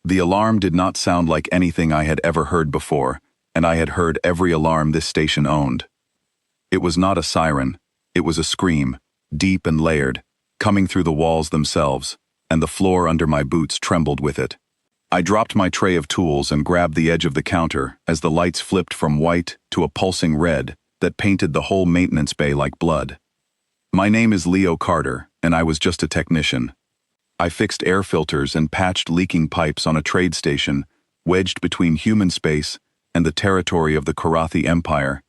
The alarm did not sound like anything I had ever heard before, and I had heard every alarm this station owned. It was not a siren, it was a scream, deep and layered, coming through the walls themselves, and the floor under my boots trembled with it. I dropped my tray of tools and grabbed the edge of the counter as the lights flipped from white to a pulsing red that painted the whole maintenance bay like blood. My name is Leo Carter, and I was just a technician. I fixed air filters and patched leaking pipes on a trade station wedged between human space and the territory of the Karathi Empire,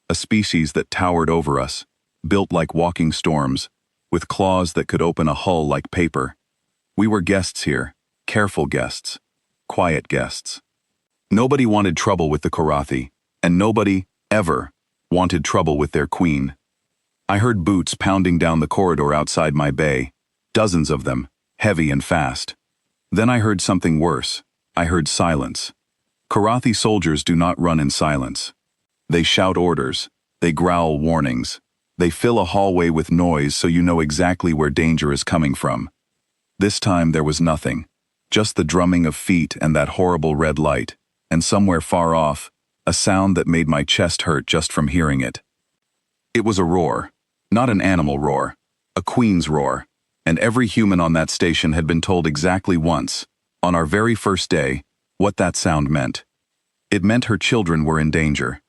a species that towered over us, built like walking storms, with claws that could open a hull like paper. We were guests here, careful guests, quiet guests. Nobody wanted trouble with the Karathi, and nobody, ever, wanted trouble with their queen. I heard boots pounding down the corridor outside my bay, dozens of them, heavy and fast. Then I heard something worse. I heard silence. Karathi soldiers do not run in silence. They shout orders. They growl warnings. They fill a hallway with noise so you know exactly where danger is coming from. This time there was nothing. Just the drumming of feet and that horrible red light, and somewhere far off, a sound that made my chest hurt just from hearing it. It was a roar. Not an animal roar. A queen's roar. And every human on that station had been told exactly once, on our very first day, what that sound meant. It meant her children were in danger.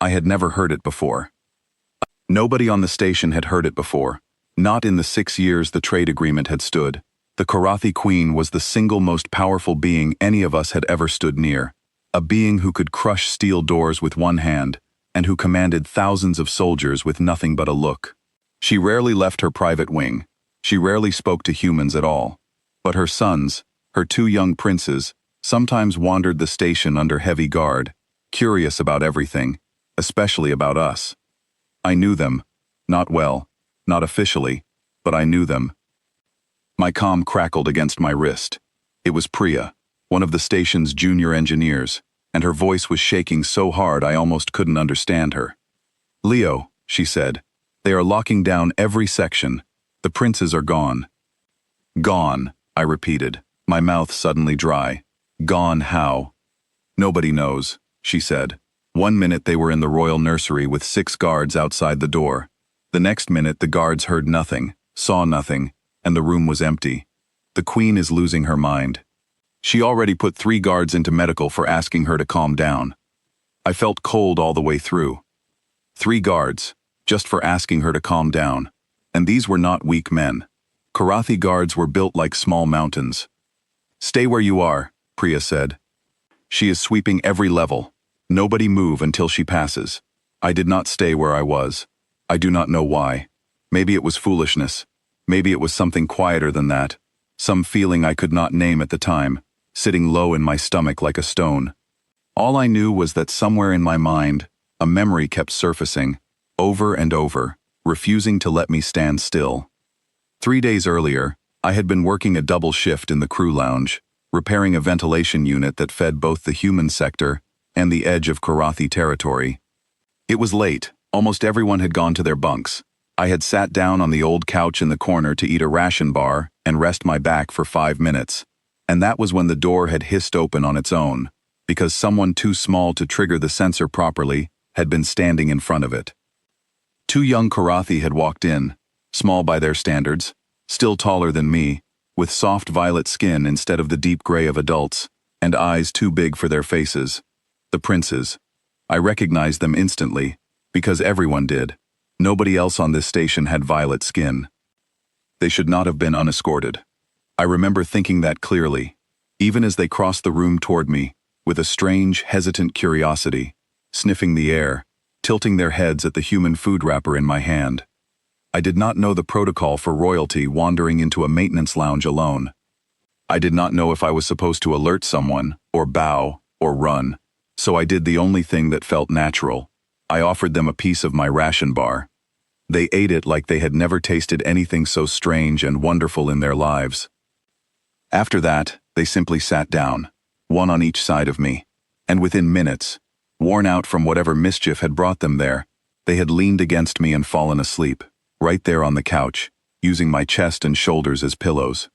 I had never heard it before. Nobody on the station had heard it before, not in the 6 years the trade agreement had stood. The Karathi Queen was the single most powerful being any of us had ever stood near, a being who could crush steel doors with one hand, and who commanded thousands of soldiers with nothing but a look. She rarely left her private wing. She rarely spoke to humans at all. But her sons, her 2 young princes, sometimes wandered the station under heavy guard, curious about everything, especially about us. I knew them. Not well, not officially, but I knew them. My comm crackled against my wrist. It was Priya, one of the station's junior engineers, and her voice was shaking so hard I almost couldn't understand her. "Leo," she said, "they are locking down every section. The princes are gone." "Gone," I repeated, my mouth suddenly dry. "Gone how?" "Nobody knows," she said. One minute they were in the royal nursery with 6 guards outside the door. The next minute the guards heard nothing, saw nothing, and the room was empty. The queen is losing her mind. She already put 3 guards into medical for asking her to calm down. I felt cold all the way through. 3 guards, just for asking her to calm down. And these were not weak men. Karathi guards were built like small mountains. "Stay where you are," Priya said. "She is sweeping every level. Nobody move until she passes." I did not stay where I was. I do not know why. Maybe it was foolishness. Maybe it was something quieter than that. Some feeling I could not name at the time, sitting low in my stomach like a stone. All I knew was that somewhere in my mind, a memory kept surfacing, over and over, refusing to let me stand still. 3 days earlier, I had been working a double shift in the crew lounge, repairing a ventilation unit that fed both the human sector and the edge of Karathi territory. It was late, almost everyone had gone to their bunks. I had sat down on the old couch in the corner to eat a ration bar and rest my back for 5 minutes, and that was when the door had hissed open on its own, because someone too small to trigger the sensor properly had been standing in front of it. 2 young Karathi had walked in, small by their standards, still taller than me, with soft violet skin instead of the deep gray of adults, and eyes too big for their faces. The princes. I recognized them instantly, because everyone did. Nobody else on this station had violet skin. They should not have been unescorted. I remember thinking that clearly, even as they crossed the room toward me, with a strange, hesitant curiosity, sniffing the air, tilting their heads at the human food wrapper in my hand. I did not know the protocol for royalty wandering into a maintenance lounge alone. I did not know if I was supposed to alert someone, or bow, or run, so I did the only thing that felt natural. I offered them a piece of my ration bar. They ate it like they had never tasted anything so strange and wonderful in their lives. After that, they simply sat down, one on each side of me, and within minutes, worn out from whatever mischief had brought them there, they had leaned against me and fallen asleep, right there on the couch, using my chest and shoulders as pillows.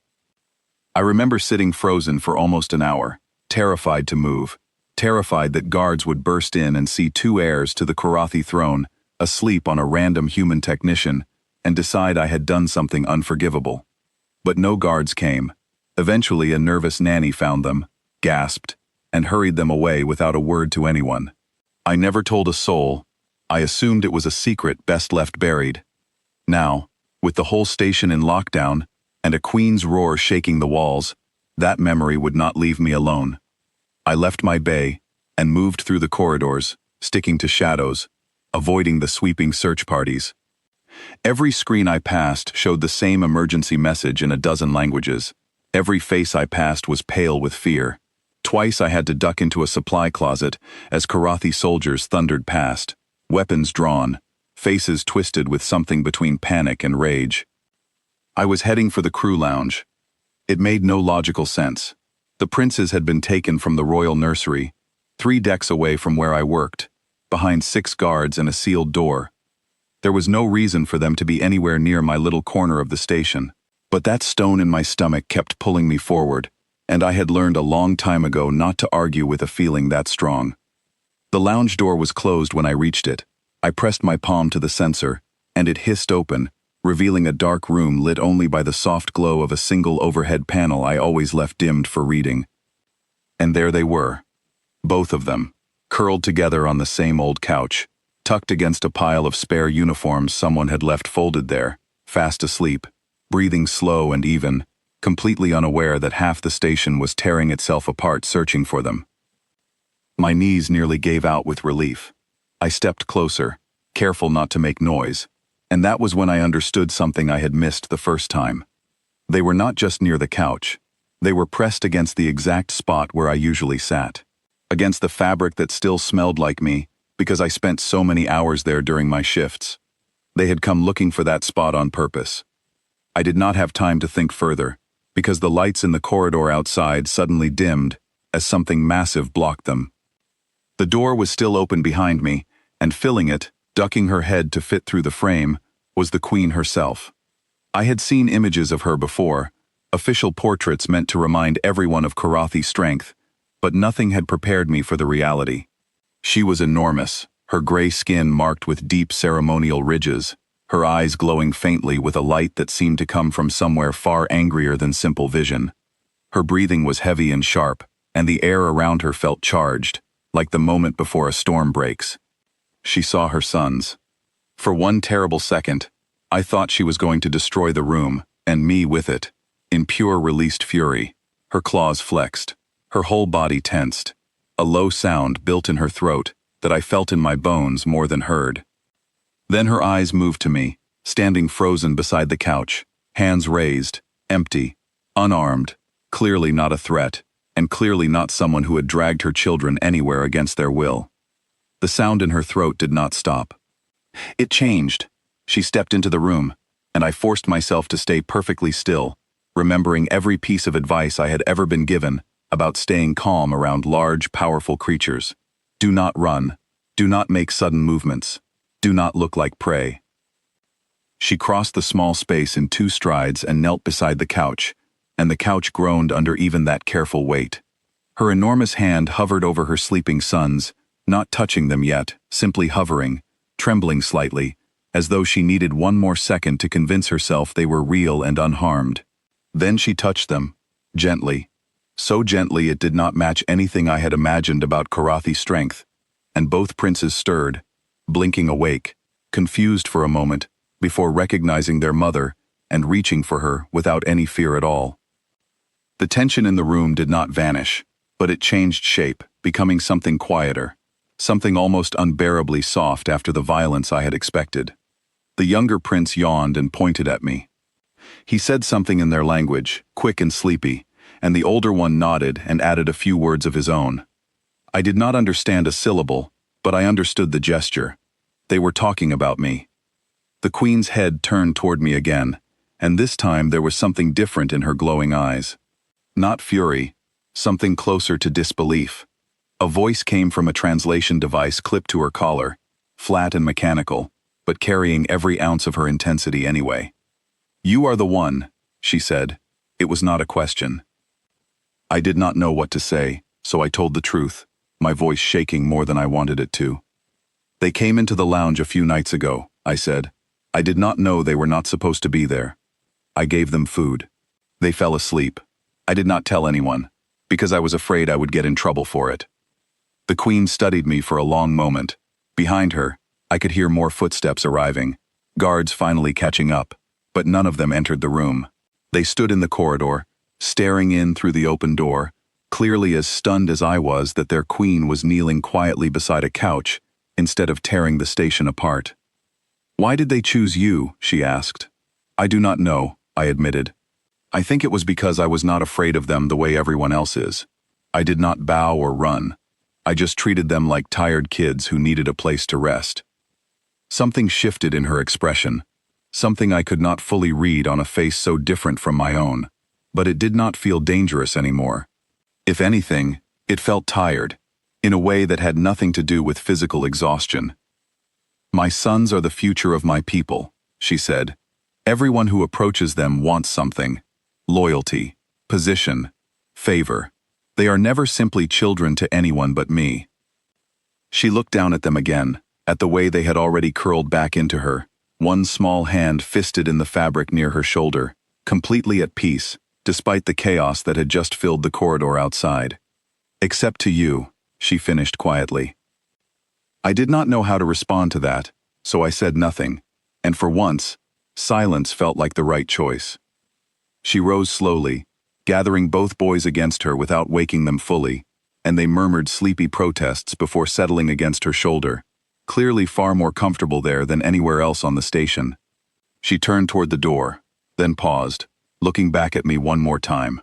I remember sitting frozen for almost an hour, terrified to move, terrified that guards would burst in and see two heirs to the Karathi throne, asleep on a random human technician, and decide I had done something unforgivable. But no guards came. Eventually, a nervous nanny found them, gasped, and hurried them away without a word to anyone. I never told a soul. I assumed it was a secret best left buried. Now, with the whole station in lockdown, and a queen's roar shaking the walls, that memory would not leave me alone. I left my bay, and moved through the corridors, sticking to shadows, avoiding the sweeping search parties. Every screen I passed showed the same emergency message in a dozen languages. Every face I passed was pale with fear. Twice I had to duck into a supply closet as Karathi soldiers thundered past, weapons drawn, faces twisted with something between panic and rage. I was heading for the crew lounge. It made no logical sense. The princes had been taken from the royal nursery, 3 decks away from where I worked, behind 6 guards and a sealed door. There was no reason for them to be anywhere near my little corner of the station. But that stone in my stomach kept pulling me forward, and I had learned a long time ago not to argue with a feeling that strong. The lounge door was closed when I reached it. I pressed my palm to the sensor, and it hissed open, revealing a dark room lit only by the soft glow of a single overhead panel I always left dimmed for reading. And there they were, both of them, curled together on the same old couch, tucked against a pile of spare uniforms someone had left folded there, fast asleep, breathing slow and even, completely unaware that half the station was tearing itself apart searching for them. My knees nearly gave out with relief. I stepped closer, careful not to make noise, and that was when I understood something I had missed the first time. They were not just near the couch. They were pressed against the exact spot where I usually sat, against the fabric that still smelled like me because I spent so many hours there during my shifts. They had come looking for that spot on purpose. I did not have time to think further, because the lights in the corridor outside suddenly dimmed as something massive blocked them. The door was still open behind me, and filling it, ducking her head to fit through the frame, was the queen herself. I had seen images of her before, official portraits meant to remind everyone of Karathi's strength, but nothing had prepared me for the reality. She was enormous, her gray skin marked with deep ceremonial ridges, her eyes glowing faintly with a light that seemed to come from somewhere far angrier than simple vision. Her breathing was heavy and sharp, and the air around her felt charged, like the moment before a storm breaks. She saw her sons. For one terrible second, I thought she was going to destroy the room, and me with it, in pure released fury, her claws flexed, her whole body tensed, a low sound built in her throat that I felt in my bones more than heard. Then her eyes moved to me, standing frozen beside the couch, hands raised, empty, unarmed, clearly not a threat, and clearly not someone who had dragged her children anywhere against their will. The sound in her throat did not stop. It changed. She stepped into the room, and I forced myself to stay perfectly still, remembering every piece of advice I had ever been given about staying calm around large, powerful creatures. Do not run. Do not make sudden movements. Do not look like prey. She crossed the small space in 2 strides and knelt beside the couch, and the couch groaned under even that careful weight. Her enormous hand hovered over her sleeping sons, not touching them yet, simply hovering, trembling slightly, as though she needed one more second to convince herself they were real and unharmed. Then she touched them, gently. So gently it did not match anything I had imagined about Karathi's strength, and both princes stirred, blinking awake, confused for a moment, before recognizing their mother and reaching for her without any fear at all. The tension in the room did not vanish, but it changed shape, becoming something quieter, something almost unbearably soft after the violence I had expected. The younger prince yawned and pointed at me. He said something in their language, quick and sleepy, and the older one nodded and added a few words of his own. I did not understand a syllable, but I understood the gesture. They were talking about me. The queen's head turned toward me again, and this time there was something different in her glowing eyes. Not fury, something closer to disbelief. A voice came from a translation device clipped to her collar, flat and mechanical, but carrying every ounce of her intensity anyway. "You are the one," she said. It was not a question. I did not know what to say, so I told the truth, my voice shaking more than I wanted it to. They came into the lounge a few nights ago, I said. I did not know they were not supposed to be there. I gave them food. They fell asleep. I did not tell anyone, because I was afraid I would get in trouble for it. The queen studied me for a long moment. Behind her, I could hear more footsteps arriving, guards finally catching up, but none of them entered the room. They stood in the corridor, staring in through the open door, clearly as stunned as I was that their queen was kneeling quietly beside a couch instead of tearing the station apart. "Why did they choose you?" she asked. "I do not know," I admitted. "I think it was because I was not afraid of them the way everyone else is. I did not bow or run. I just treated them like tired kids who needed a place to rest." Something shifted in her expression, something I could not fully read on a face so different from my own, but it did not feel dangerous anymore. If anything, it felt tired, in a way that had nothing to do with physical exhaustion. "My sons are the future of my people," she said. "Everyone who approaches them wants something: loyalty, position, favor. They are never simply children to anyone but me." She looked down at them again, at the way they had already curled back into her, one small hand fisted in the fabric near her shoulder, completely at peace, despite the chaos that had just filled the corridor outside. "Except to you," she finished quietly. I did not know how to respond to that, so I said nothing, and for once, silence felt like the right choice. She rose slowly, gathering both boys against her without waking them fully, and they murmured sleepy protests before settling against her shoulder, clearly far more comfortable there than anywhere else on the station. She turned toward the door, then paused, looking back at me one more time.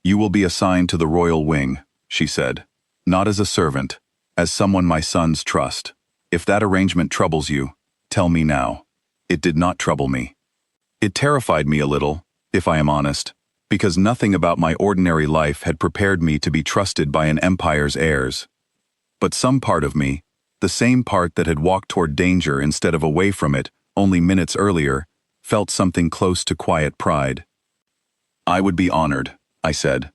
"You will be assigned to the royal wing," she said. "Not as a servant, as someone my sons trust. If that arrangement troubles you, tell me now." It did not trouble me. It terrified me a little, if I am honest, because nothing about my ordinary life had prepared me to be trusted by an empire's heirs. But some part of me, the same part that had walked toward danger instead of away from it only minutes earlier, felt something close to quiet pride. "I would be honored," I said.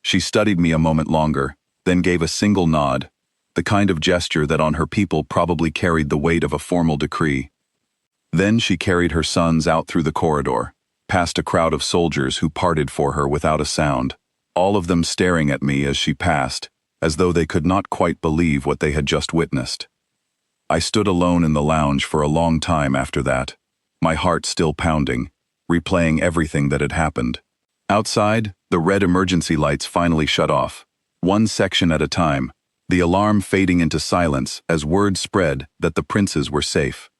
She studied me a moment longer, then gave a single nod, the kind of gesture that on her people probably carried the weight of a formal decree. Then she carried her sons out through the corridor, past a crowd of soldiers who parted for her without a sound, all of them staring at me as she passed, as though they could not quite believe what they had just witnessed. I stood alone in the lounge for a long time after that, my heart still pounding, replaying everything that had happened. Outside, the red emergency lights finally shut off, one section at a time, the alarm fading into silence as word spread that the princes were safe.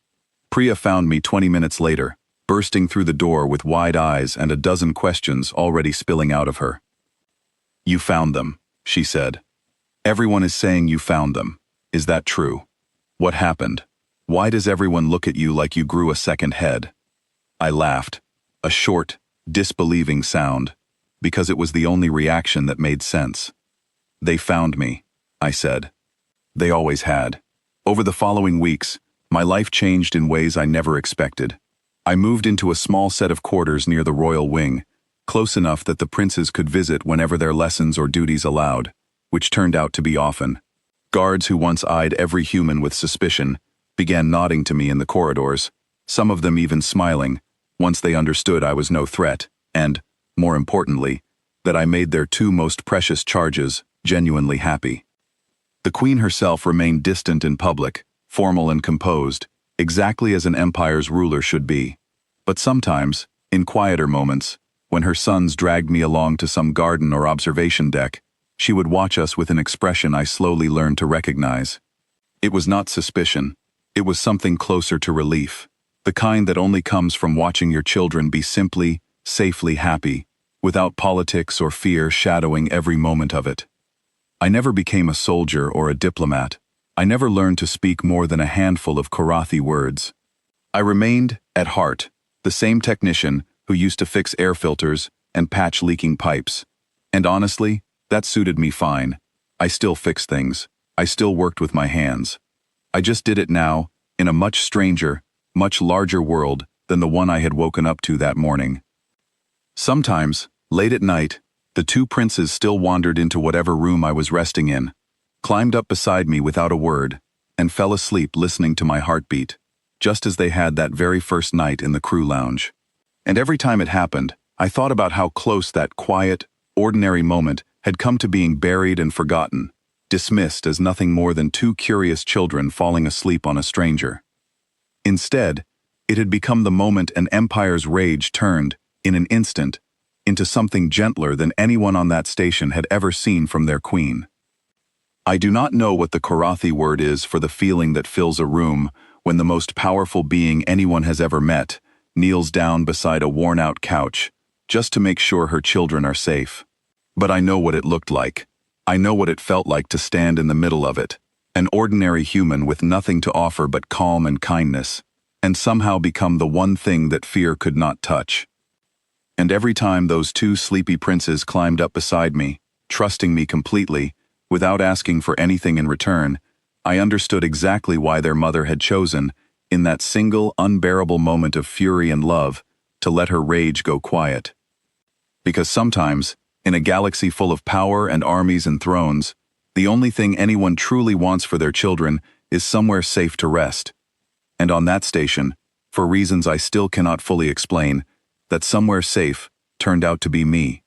Priya found me 20 minutes later, bursting through the door with wide eyes and a dozen questions already spilling out of her. "You found them," she said. "Everyone is saying you found them. Is that true? What happened? Why does everyone look at you like you grew a second head?" I laughed, a short, disbelieving sound, because it was the only reaction that made sense. "They found me," I said. They always had. Over the following weeks, my life changed in ways I never expected. I moved into a small set of quarters near the royal wing, close enough that the princes could visit whenever their lessons or duties allowed, which turned out to be often. Guards who once eyed every human with suspicion began nodding to me in the corridors, some of them even smiling, once they understood I was no threat, and, more importantly, that I made their two most precious charges genuinely happy. The queen herself remained distant in public, formal and composed, exactly as an empire's ruler should be. But sometimes, in quieter moments, when her sons dragged me along to some garden or observation deck, she would watch us with an expression I slowly learned to recognize. It was not suspicion. It was something closer to relief, the kind that only comes from watching your children be simply, safely happy, without politics or fear shadowing every moment of it. I never became a soldier or a diplomat. I never learned to speak more than a handful of Karathi words. I remained, at heart, the same technician who used to fix air filters and patch leaking pipes. And honestly, that suited me fine. I still fixed things. I still worked with my hands. I just did it now, in a much stranger, much larger world than the one I had woken up to that morning. Sometimes, late at night, The two princes still wandered into whatever room I was resting in, climbed up beside me without a word, and fell asleep listening to my heartbeat, just as they had that very first night in the crew lounge. And every time it happened, I thought about how close that quiet, ordinary moment had come to being buried and forgotten, dismissed as nothing more than two curious children falling asleep on a stranger. Instead, it had become the moment an empire's rage turned, in an instant, into something gentler than anyone on that station had ever seen from their queen. I do not know what the Korathi word is for the feeling that fills a room when the most powerful being anyone has ever met kneels down beside a worn-out couch just to make sure her children are safe. But I know what it looked like. I know what it felt like to stand in the middle of it, an ordinary human with nothing to offer but calm and kindness, and somehow become the one thing that fear could not touch. And every time those two sleepy princes climbed up beside me, trusting me completely, without asking for anything in return, I understood exactly why their mother had chosen, in that single unbearable moment of fury and love, to let her rage go quiet. Because sometimes, in a galaxy full of power and armies and thrones, the only thing anyone truly wants for their children is somewhere safe to rest. And on that station, for reasons I still cannot fully explain, that somewhere safe turned out to be me.